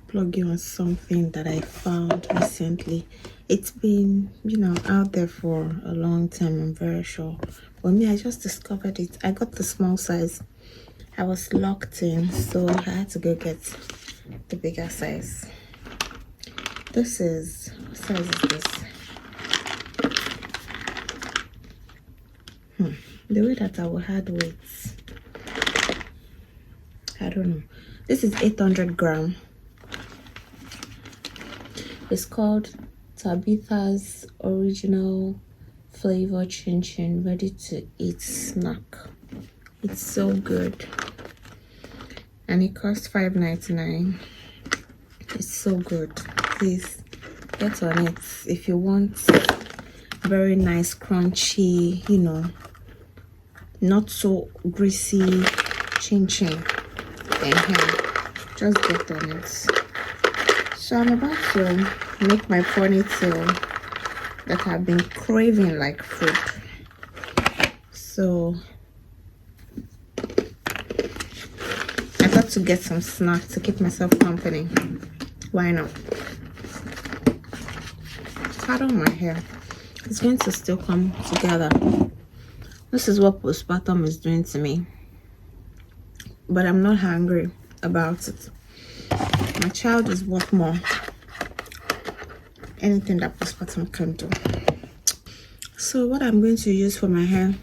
plug you on something that I found recently. It's been, out there for a long time, I'm very sure. But me, I just discovered it. I got the small size. I was locked in, so I had to go get the bigger size. This is, what size is this? The way that I will add weights, I don't know. This is 800 gram. It's called Tabitha's Original Flavor Chin Chin Ready to Eat Snack. It's so good, and it costs $5.99. It's so good. Please get on it if you want very nice crunchy, not so greasy chin chin. Just get on it. So I'm about to make my ponytail that I've been craving like food. So I got to get some snack to keep myself company. Why not? Pardon my hair. It's going to still come together. This is what postpartum is doing to me. But I'm not hungry about it. My child is worth more. Anything that postpartum can do. So what I'm going to use for my hair,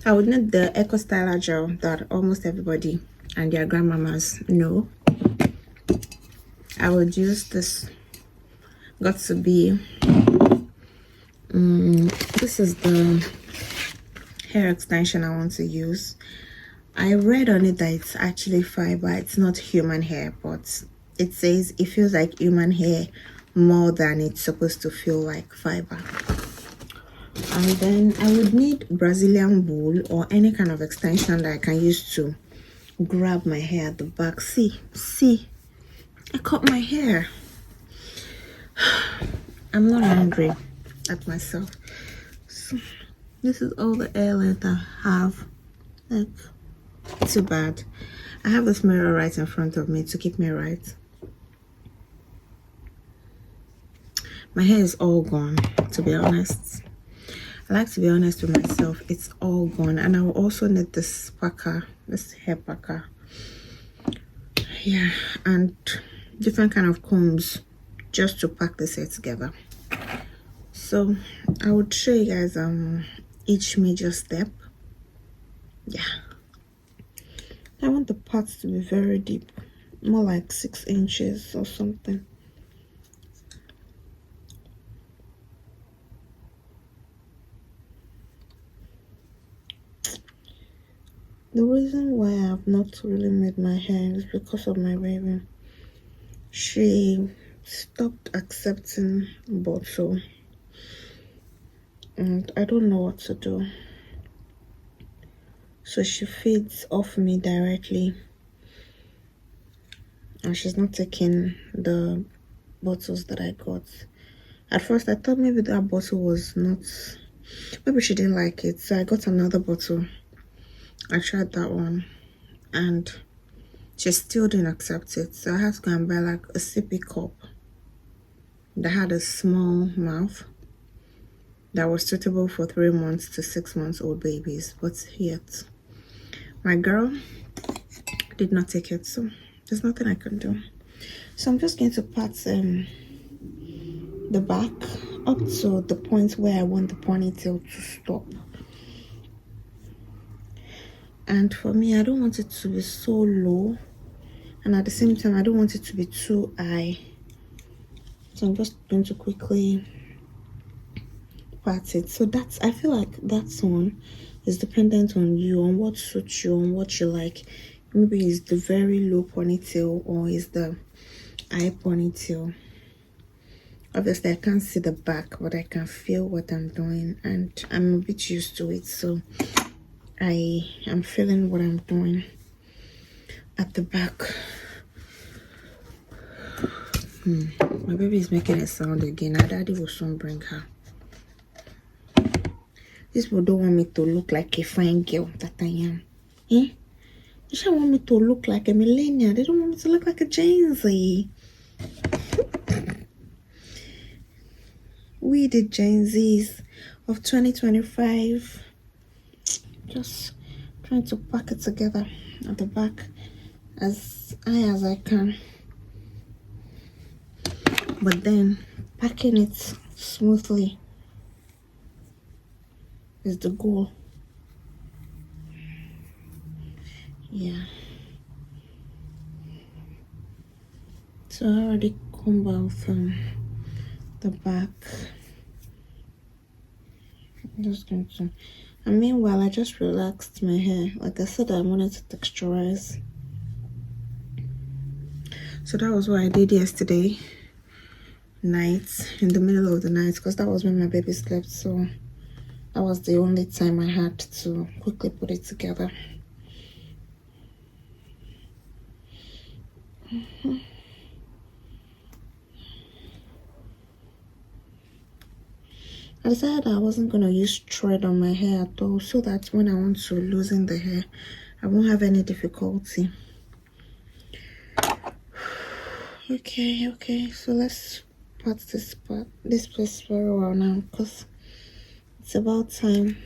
I would need the Eco Styler gel that almost everybody and their grandmamas know. I would use this. Got to be this is the hair extension I want to use. I read on it that it's actually fiber. It's not human hair, but it says it feels like human hair more than it's supposed to feel like fiber. And then I would need Brazilian wool or any kind of extension that I can use to grab my hair at the back. See, I cut my hair. I'm not angry at myself. So this is all the hair length I have. Like, too bad. I have this mirror right in front of me to keep me right. My hair is all gone, to be honest. I like to be honest with myself. It's all gone. And I will also need this packer, this hair packer. Yeah, and different kind of combs just to pack this hair together. So I would show you guys each major step. Yeah, I want the parts to be very deep, more like 6 inches or something. The reason why I have not really made my hair is because of my baby. She stopped accepting bottle, and I don't know what to do. So she feeds off me directly, and she's not taking the bottles that I got. At first I thought maybe that bottle was not, maybe she didn't like it, so I got another bottle. I tried that one and she still didn't accept it, so I had to go and buy like a sippy cup that had a small mouth that was suitable for 3 months to 6 months old babies. But yet my girl did not take it, so there's nothing I can do. So I'm just going to part the back up to the point where I want the ponytail to stop. And for me, I don't want it to be so low, and at the same time I don't want it to be too high. So I'm just going to quickly part it. So that's, I feel like that one is dependent on you, on what suits you, on what you like. Maybe it's the very low ponytail or is the high ponytail. Obviously I can't see the back, but I can feel what I'm doing, and I'm a bit used to it, so I am feeling what I'm doing at the back. My baby is making a sound again. Her daddy will soon bring her. These people don't want me to look like a fine girl that I am. They just want me to look like a millennial. They don't want me to look like a Gen Z. We the Gen Zs of 2025. Just trying to pack it together at the back as high as I can. But then packing it smoothly is the goal. Yeah. So I already combed out from the back. I'm just going to, and meanwhile I just relaxed my hair. Like I said, I wanted to texturize. So that was what I did yesterday night, in the middle of the night, because that was when my baby slept. So that was the only time I had to quickly put it together. I decided I wasn't going to use thread on my hair at all, so that when I want to loosen the hair, I won't have any difficulty. Okay, so let's part this place very well now, because it's about time.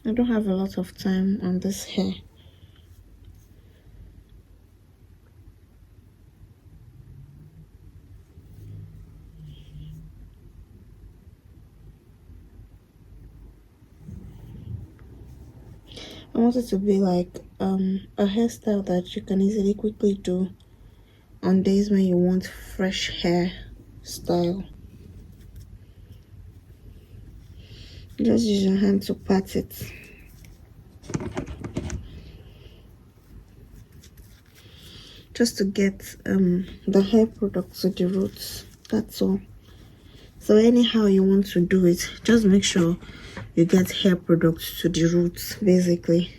I don't have a lot of time on this hair. I want it to be like a hairstyle that you can easily quickly do on days when you want fresh hair style. Just use your hand to pat it. Just to get the hair product to the roots. That's all. So anyhow you want to do it, just make sure you get hair products to the roots, basically.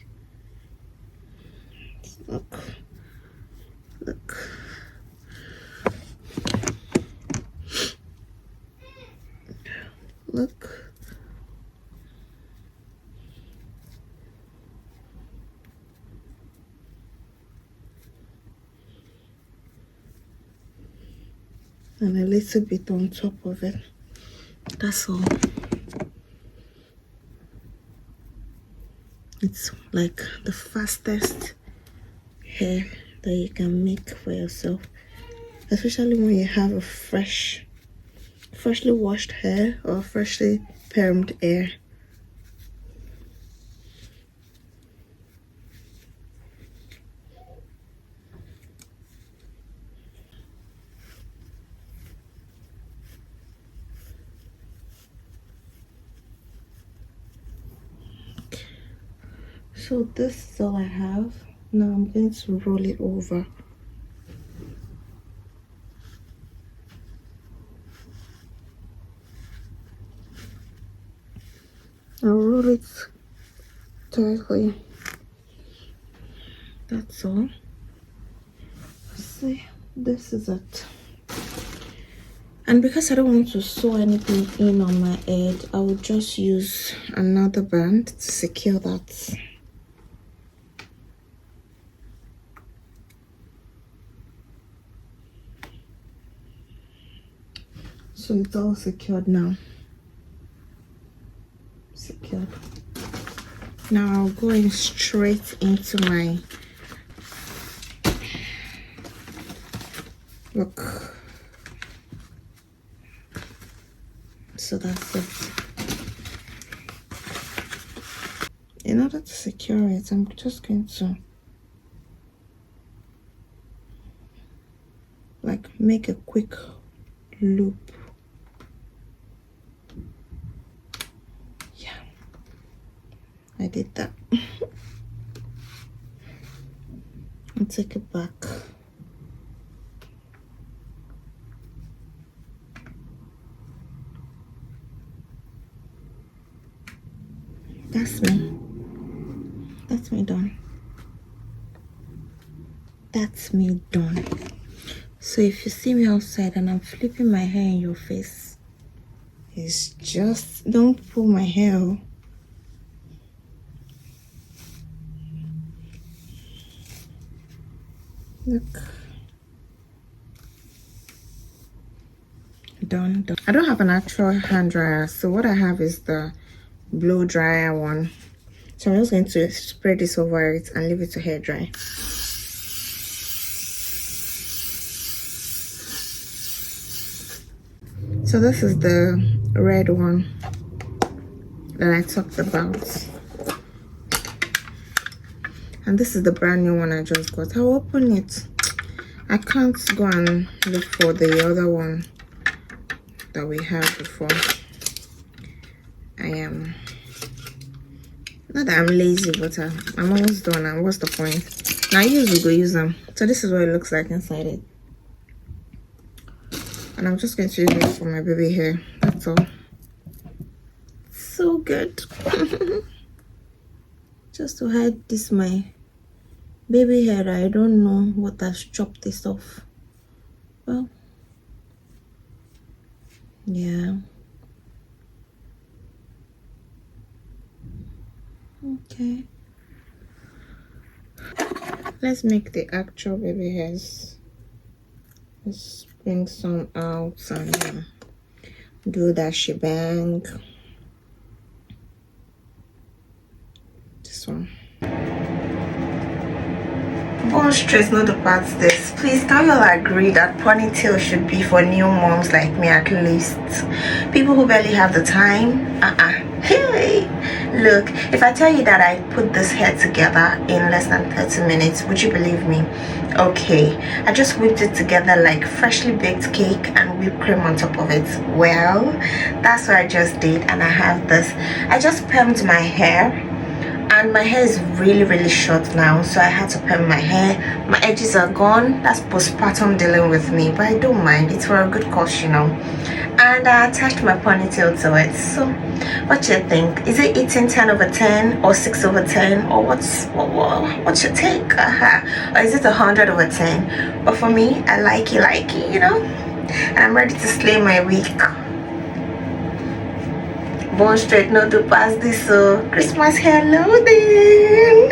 Look. And a little bit on top of it. That's all. It's like the fastest hair that you can make for yourself, especially when you have a freshly washed hair or freshly permed hair. So this is all I have. Now I'm going to roll it over. I'll roll it tightly. That's all. See, this is it. And because I don't want to sew anything in on my head, I will just use another band to secure that. So it's all secured now. Secured. Now I'll go in straight into my look. So that's it. In order to secure it, I'm just going to like make a quick loop. Yeah, I did that. I'll take it back. That's me. That's me done. That's me done. So if you see me outside and I'm flipping my hair in your face, it's just, don't pull my hair. Look. Done. I don't have an actual hand dryer, so what I have is the blow dryer one. So I'm just going to spread this over it and leave it to hair dry. So this is the red one that I talked about. And this is the brand new one I just got. I'll open it. I can't go and look for the other one that we had before. I am not that I'm lazy, but I'm almost done. And what's the point? Now we go use them. So this is what it looks like inside it. And I'm just going to use it for my baby hair. That's all. So good. Just to hide this my baby hair. I don't know what has chopped this off. Well, yeah. Okay. Let's make the actual baby hairs. Let's bring some out and do that shebang. This one. Bone straight, not the parts this. Please, can you all agree that ponytail should be for new moms like me at least? People who barely have the time. Hey, look, if I tell you that I put this hair together in less than 30 minutes, would you believe me? Okay, I just whipped it together like freshly baked cake and whipped cream on top of it. Well, that's what I just did, and I have this. I just permed my hair. And my hair is really short now, so I had to perm my hair. My edges are gone. That's postpartum dealing with me, but I don't mind. It's for a good cause, you know. And I attached my ponytail to it. So what you think? Is it eating 10 over 10 or 6 over 10, or what's your take? Or is it 100 over 10? But for me, I like it, you know. And I'm ready to slay my week. Bone straight, not to pass this. So Christmas hair loading.